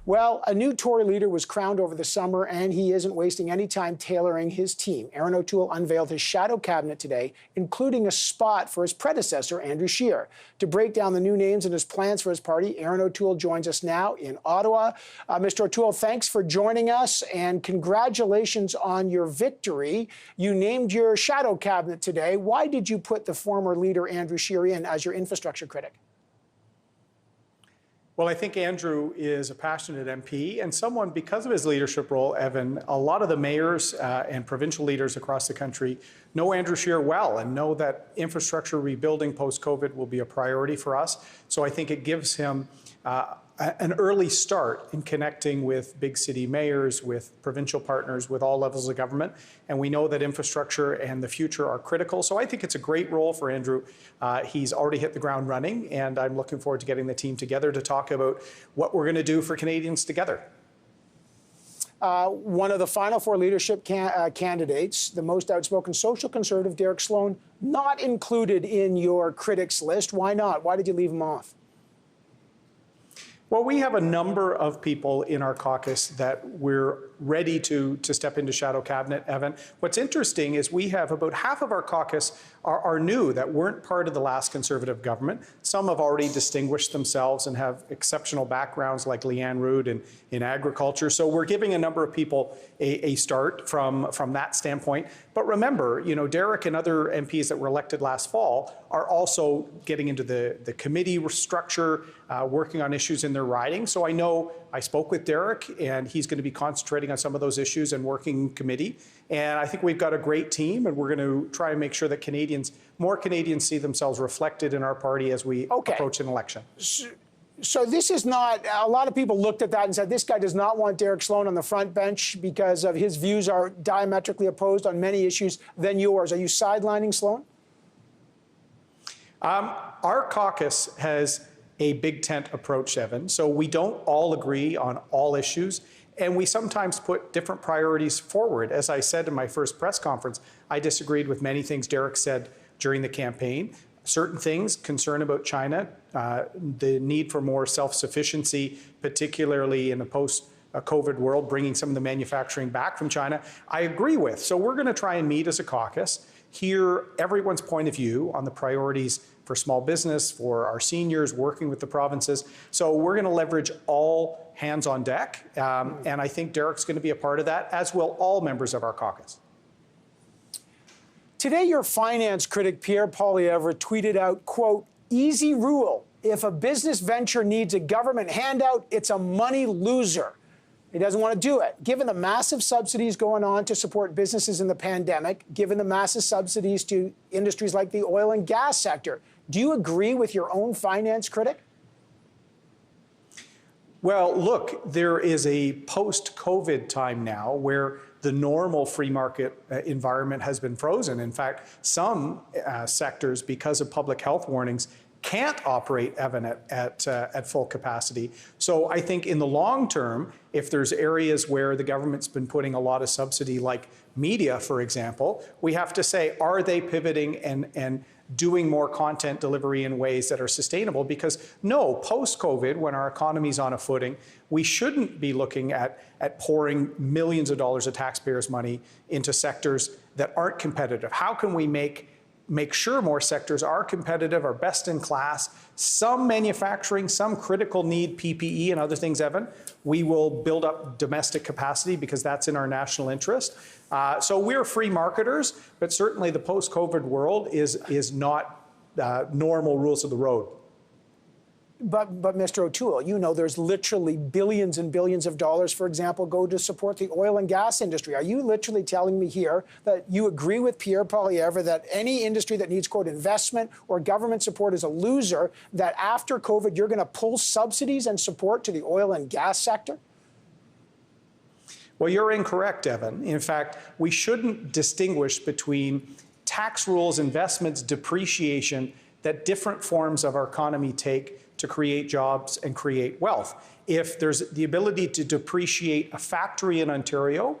Well, a new Tory leader was crowned over the summer, and he isn't wasting any time tailoring his team. Erin O'Toole unveiled his shadow cabinet today, including a spot for his predecessor, Andrew Scheer. To break down the new names and his plans for his party, Erin O'Toole joins us now in Ottawa. Mr. O'Toole, thanks for joining us, and congratulations on your victory. You named your shadow cabinet today. Why did you put the former leader, Andrew Scheer, in as your infrastructure critic? Well, I think Andrew is a passionate MP and someone, because of his leadership role, Evan, a lot of the mayors and provincial leaders across the country know Andrew Scheer well and know that infrastructure rebuilding post-COVID will be a priority for us. So I think it gives him an early start in connecting with big city mayors, with provincial partners, with all levels of government. And we know that infrastructure and the future are critical. So I think it's a great role for Andrew. He's already hit the ground running, and I'm looking forward to getting the team together to talk about what we're going to do for Canadians together. One of the final four leadership candidates, the most outspoken social conservative, Derek Sloan, not included in your critics list. Why not? Why did you leave him off? Well, we have a number of people in our caucus that we're ready to step into shadow cabinet, Evan. What's interesting is we have about half of our caucus are new, that weren't part of the last Conservative government. Some have already distinguished themselves and have exceptional backgrounds, like Leanne Rood in agriculture. So we're giving a number of people a start from that standpoint. But remember, you know, Derek and other MPs that were elected last fall are also getting into the committee structure, working on issues in their riding. So I know I spoke with Derek, and he's going to be concentrating on some of those issues and working committee. And I think we've got a great team, and we're going to try and make sure that more Canadians see themselves reflected in our party as we approach an election. So this is not, a lot of people looked at that and said, this guy does not want Derek Sloan on the front bench because of his views are diametrically opposed on many issues than yours. Are you sidelining Sloan? Our caucus has a big tent approach, Evan. So we don't all agree on all issues, and we sometimes put different priorities forward. As I said in my first press conference, I disagreed with many things Derek said during the campaign. Certain things, concern about China, the need for more self-sufficiency, particularly in a post-COVID world, bringing some of the manufacturing back from China, I agree with. So we're going to try and meet as a caucus, hear everyone's point of view on the priorities for small business, for our seniors, working with the provinces. So we're going to leverage all hands on deck, and I think Derek's going to be a part of that, as will all members of our caucus. Today, your finance critic, Pierre Poilievre, tweeted out, quote, "Easy rule. If a business venture needs a government handout, it's a money loser." He doesn't want to do it. Given the massive subsidies going on to support businesses in the pandemic, given the massive subsidies to industries like the oil and gas sector, do you agree with your own finance critic? Well, look, there is a post-COVID time now where the normal free market environment has been frozen. In fact, some sectors, because of public health warnings, can't operate, Evan, at full capacity. So I think in the long term, if there's areas where the government's been putting a lot of subsidy, like media, for example, we have to say, are they pivoting and doing more content delivery in ways that are sustainable? Because no, post-COVID, when our economy's on a footing, we shouldn't be looking at pouring millions of dollars of taxpayers' money into sectors that aren't competitive. How can we make sure more sectors are competitive, are best in class? Some manufacturing, some critical need, PPE and other things, Evan, we will build up domestic capacity because that's in our national interest. So we're free marketers, but certainly the post-COVID world is not normal rules of the road. But Mr. O'Toole, you know there's literally billions and billions of dollars, for example, go to support the oil and gas industry. Are you literally telling me here that you agree with Pierre Poilievre that any industry that needs, quote, investment or government support is a loser, that after COVID you're going to pull subsidies and support to the oil and gas sector? Well, you're incorrect, Evan. In fact, we shouldn't distinguish between tax rules, investments, depreciation that different forms of our economy take to create jobs and create wealth. If there's the ability to depreciate a factory in Ontario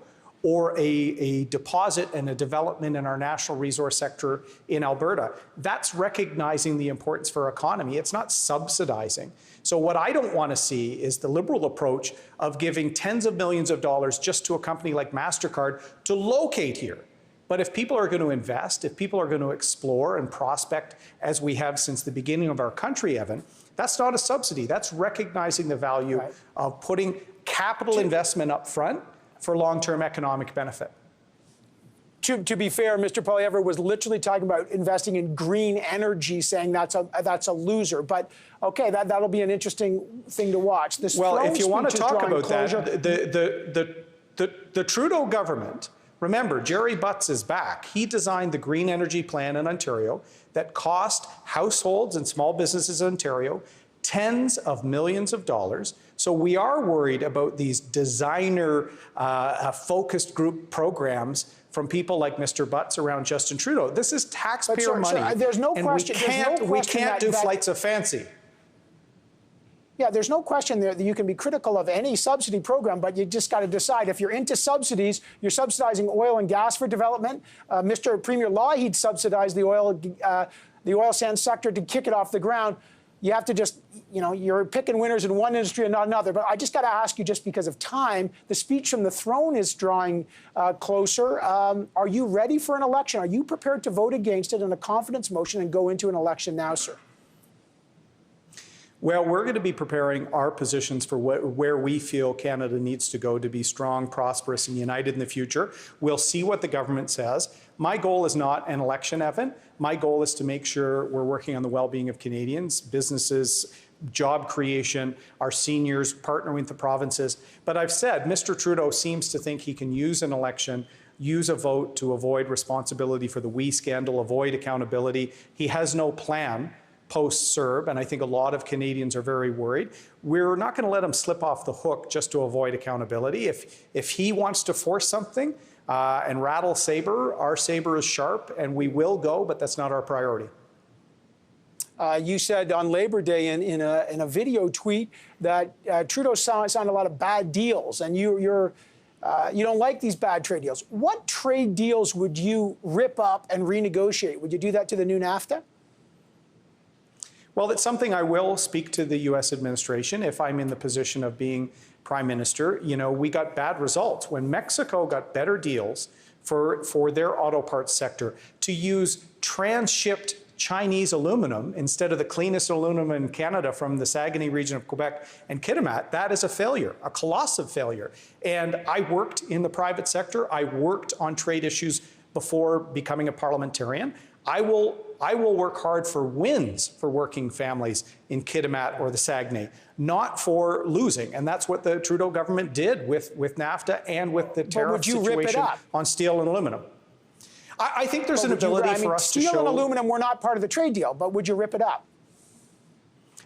or a deposit and a development in our national resource sector in Alberta. That's recognizing the importance for our economy. It's not subsidizing. So what I don't want to see is the Liberal approach of giving tens of millions of dollars just to a company like MasterCard to locate here. But if people are going to invest, if people are going to explore and prospect, as we have since the beginning of our country, Evan, that's not a subsidy. That's recognizing the value of putting capital investment up front for long-term economic benefit. To be fair, Mr. Poilievre was literally talking about investing in green energy, saying that's a loser. But okay, that'll be an interesting thing to watch. Well, if you want to talk about that, the Trudeau government. Remember, Jerry Butts is back. He designed the green energy plan in Ontario that cost households and small businesses in Ontario tens of millions of dollars. So we are worried about these designer focused group programs from people like Mr. Butts around Justin Trudeau. This is taxpayer money. There's no and question. We can't do flights of fancy. Yeah, there's no question there that you can be critical of any subsidy program, but you just got to decide if you're into subsidies, you're subsidizing oil and gas for development. Mr. Premier Lougheed subsidized the oil sands sector to kick it off the ground. You have to just, you're picking winners in one industry and not another. But I just got to ask you, just because of time, the speech from the throne is drawing closer. Are you ready for an election? Are you prepared to vote against it in a confidence motion and go into an election now, sir? Well, we're going to be preparing our positions for where we feel Canada needs to go to be strong, prosperous, and united in the future. We'll see what the government says. My goal is not an election, Evan. My goal is to make sure we're working on the well-being of Canadians, businesses, job creation, our seniors, partnering with the provinces. But I've said Mr. Trudeau seems to think he can use an election, use a vote to avoid responsibility for the WE scandal, avoid accountability. He has no plan post-CERB, and I think a lot of Canadians are very worried. We're not going to let him slip off the hook just to avoid accountability. If he wants to force something and rattle sabre, our sabre is sharp, and we will go, but that's not our priority. You said on Labor Day in a video tweet that Trudeau signed a lot of bad deals, and you don't like these bad trade deals. What trade deals would you rip up and renegotiate? Would you do that to the new NAFTA? Well, it's something I will speak to the U.S. administration if I'm in the position of being prime minister. We got bad results. When Mexico got better deals for their auto parts sector to use transshipped Chinese aluminum instead of the cleanest aluminum in Canada from the Saguenay region of Quebec and Kitimat, that is a failure, a colossal failure. And I worked in the private sector. I worked on trade issues before becoming a parliamentarian. I will work hard for wins for working families in Kitimat or the Saguenay, not for losing. And that's what the Trudeau government did with NAFTA and with the tariff situation on steel and aluminum. I think there's an ability for us to show... Steel and aluminum were not part of the trade deal, but would you rip it up?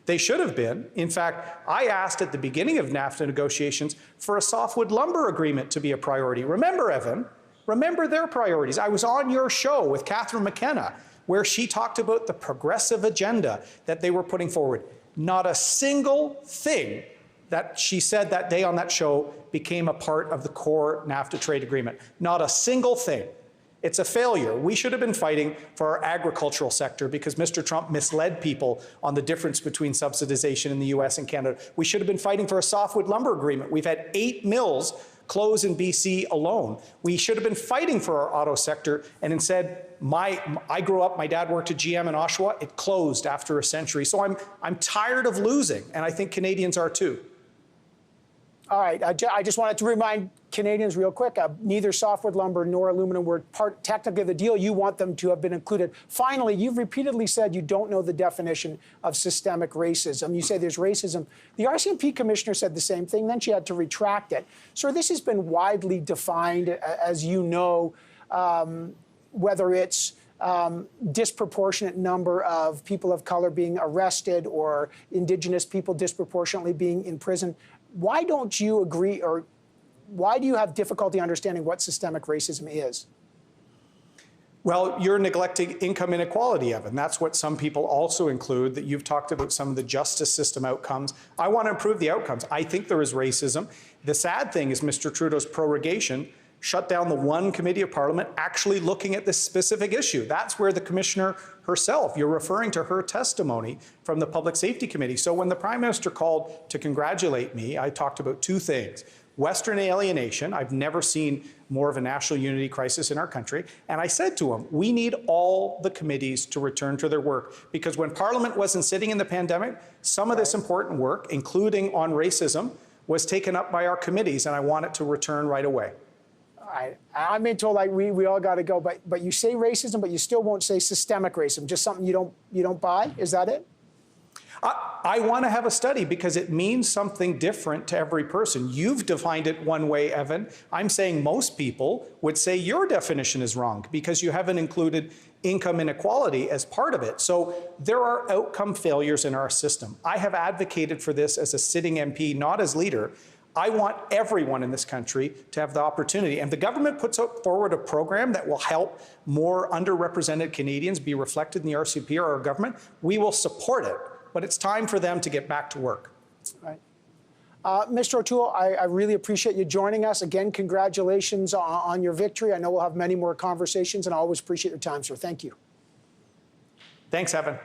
They should have been. In fact, I asked at the beginning of NAFTA negotiations for a softwood lumber agreement to be a priority. Remember, Evan, remember their priorities. I was on your show with Catherine McKenna, where she talked about the progressive agenda that they were putting forward. Not a single thing that she said that day on that show became a part of the core NAFTA trade agreement. Not a single thing. It's a failure. We should have been fighting for our agricultural sector because Mr. Trump misled people on the difference between subsidization in the US and Canada. We should have been fighting for a softwood lumber agreement. We've had 8 mills close in BC alone. We should have been fighting for our auto sector, and instead, I grew up, my dad worked at GM in Oshawa. It closed after a century. So I'm tired of losing, and I think Canadians are too. All right, I just wanted to remind Canadians real quick, neither softwood lumber nor aluminum were part technically of the deal. You want them to have been included. Finally, you've repeatedly said you don't know the definition of systemic racism. You say there's racism. The RCMP commissioner said the same thing, then she had to retract it. So this has been widely defined, as you know, whether it's disproportionate number of people of color being arrested or Indigenous people disproportionately being in prison. Why don't you agree, or why do you have difficulty understanding what systemic racism is? Well, you're neglecting income inequality, Evan. That's what some people also include, that you've talked about some of the justice system outcomes. I want to improve the outcomes. I think there is racism. The sad thing is Mr. Trudeau's prorogation shut down the one committee of Parliament actually looking at this specific issue. That's where the Commissioner herself, you're referring to her testimony from the Public Safety Committee. So when the Prime Minister called to congratulate me, I talked about two things. Western alienation, I've never seen more of a national unity crisis in our country. And I said to him, we need all the committees to return to their work, because when Parliament wasn't sitting in the pandemic, some of this important work, including on racism, was taken up by our committees, and I want it to return right away. I'm being told like we all got to go, but you say racism, but you still won't say systemic racism, just something you don't buy? Is that it? I want to have a study because it means something different to every person. You've defined it one way, Evan. I'm saying most people would say your definition is wrong because you haven't included income inequality as part of it. So there are outcome failures in our system. I have advocated for this as a sitting MP, not as leader. I want everyone in this country to have the opportunity. And the government puts forward a program that will help more underrepresented Canadians be reflected in the RCP or our government. We will support it. But it's time for them to get back to work. Right. Mr. O'Toole, I really appreciate you joining us. Again, congratulations on your victory. I know we'll have many more conversations, and I always appreciate your time, sir. Thank you. Thanks, Evan.